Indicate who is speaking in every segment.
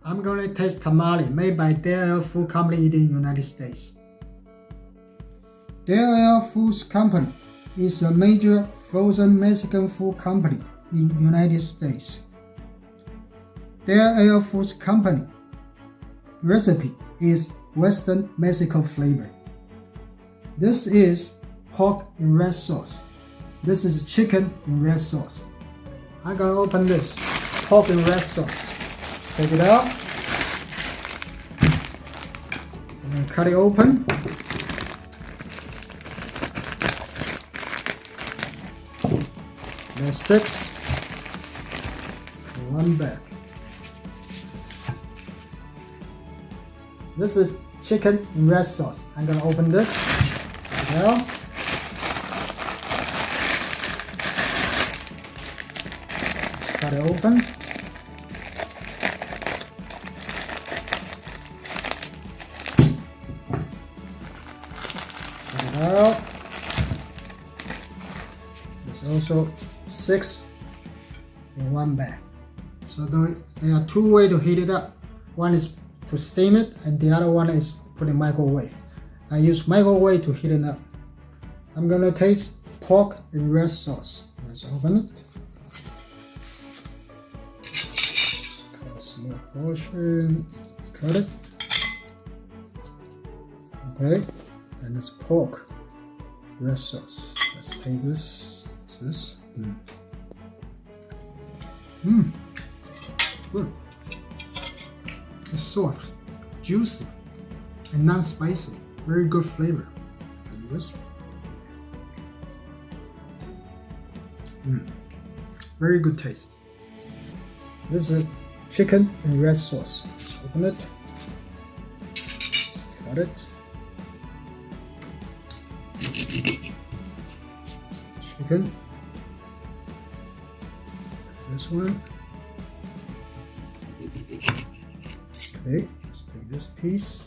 Speaker 1: I'm going to taste tamale made by Del Food Company in the United States. Del Foods Company is a major frozen Mexican food company in the United States. Del Foods Company recipe is Western Mexico flavor. This is pork in red sauce. This is chicken in red sauce. I'm gonna open this pork in red sauce. Take it out. And cut it open. There's 6 in one bag. This is chicken in red sauce. I'm gonna open this now. Let's cut it open. Cut it out. There's also 6 in one bag. So there are 2 ways to heat it up. One is to steam it, and the other one is put in microwave. I use microwave to heat it up. I'm gonna taste pork in red sauce. Let's open it. Cut a small portion. Cut it. Okay, and it's pork red sauce. Let's take this. This. Good. It's soft, juicy, and non-spicy. Very good flavor. This. Very good taste. This is chicken in red sauce. Let's open it. Let's cut it. Chicken. This one. Okay, let's take this piece.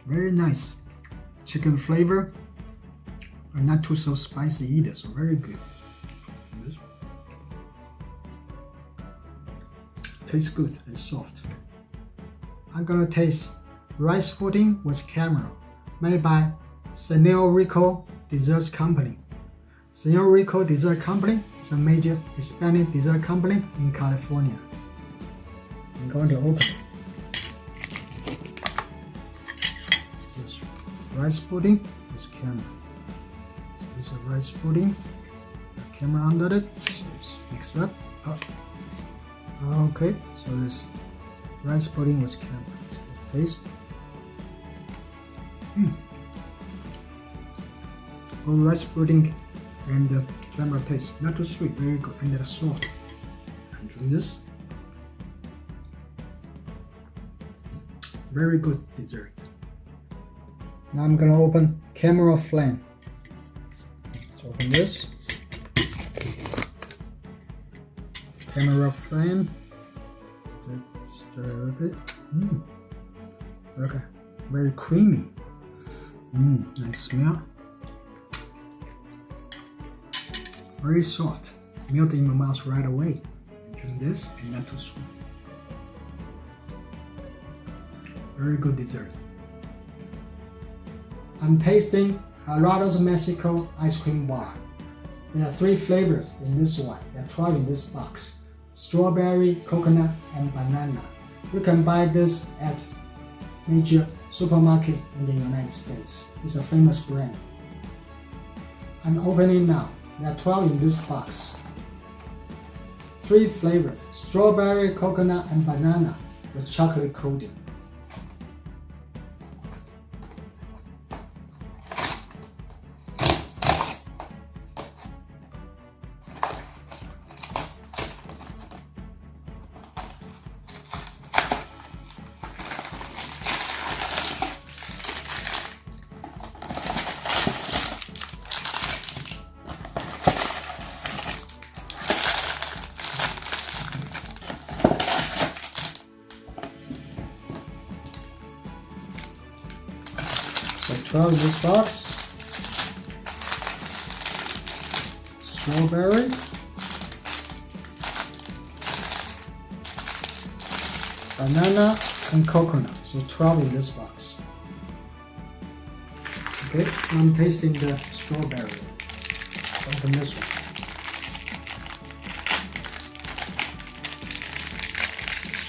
Speaker 1: Very nice chicken flavor, but not too so spicy either, so very good. Tastes good and soft. I'm gonna taste rice pudding with caramel, made by Senor Rico Desserts Company. Senor Rico Dessert Company is a major Hispanic dessert company in California. I'm going to open it. This rice pudding with caramel. This is a rice pudding. The caramel under it. So it's mixed up. Okay, so this rice pudding with caramel. Let's get a taste. Good rice pudding and the caramel taste. Not too sweet, very good, and they're soft. I'm doing this. Very good dessert. Now I'm gonna open caramel flan. Let's open this. Caramel flan. Stir a bit. Okay, very creamy. Nice smell. Very soft, melt in my mouth right away. Drink this and not too sweet. Very good dessert. I'm tasting Helados Mexico ice cream bar. There are 3 flavors in this one. There are 12 in this box: strawberry, coconut, and banana. You can buy this at major supermarket in the United States. It's a famous brand. I'm opening now. There are 12 in this box. 3 flavors: strawberry, coconut, and banana with chocolate coating. So 12 in this box. Strawberry, banana, and coconut. So 12 in this box. Okay, I'm tasting the strawberry. Open this one.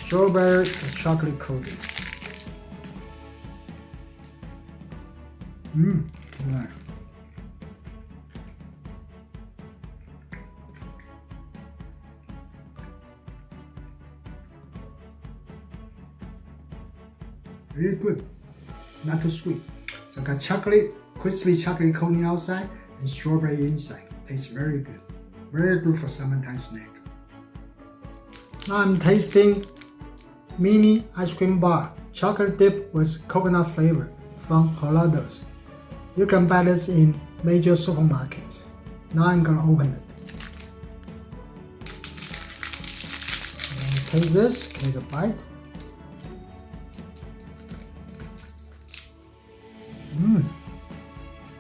Speaker 1: Strawberry with chocolate coating. Nice. Very good. Not too sweet. So got chocolate, crispy chocolate coating outside and strawberry inside. Tastes very good. Very good for summertime snack. Now I'm tasting mini ice cream bar, chocolate dip with coconut flavor from Helados. You can buy this in major supermarkets. Now I'm gonna open it. Take this, take a bite.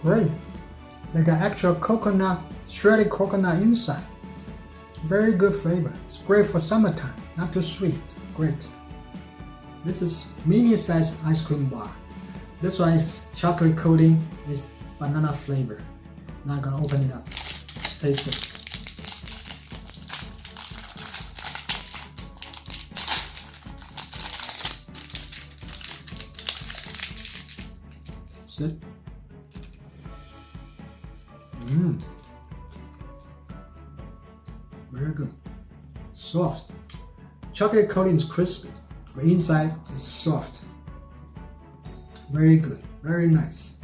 Speaker 1: Great. Like an actual coconut, shredded coconut inside. Very good flavor. It's great for summertime, not too sweet. Great. This is mini size ice cream bar. This one is chocolate coating, is banana flavor. Now I'm gonna open it up. Let's taste it. That's it. Very good. Soft. Chocolate coating is crispy, but inside is soft. Very good. Very nice.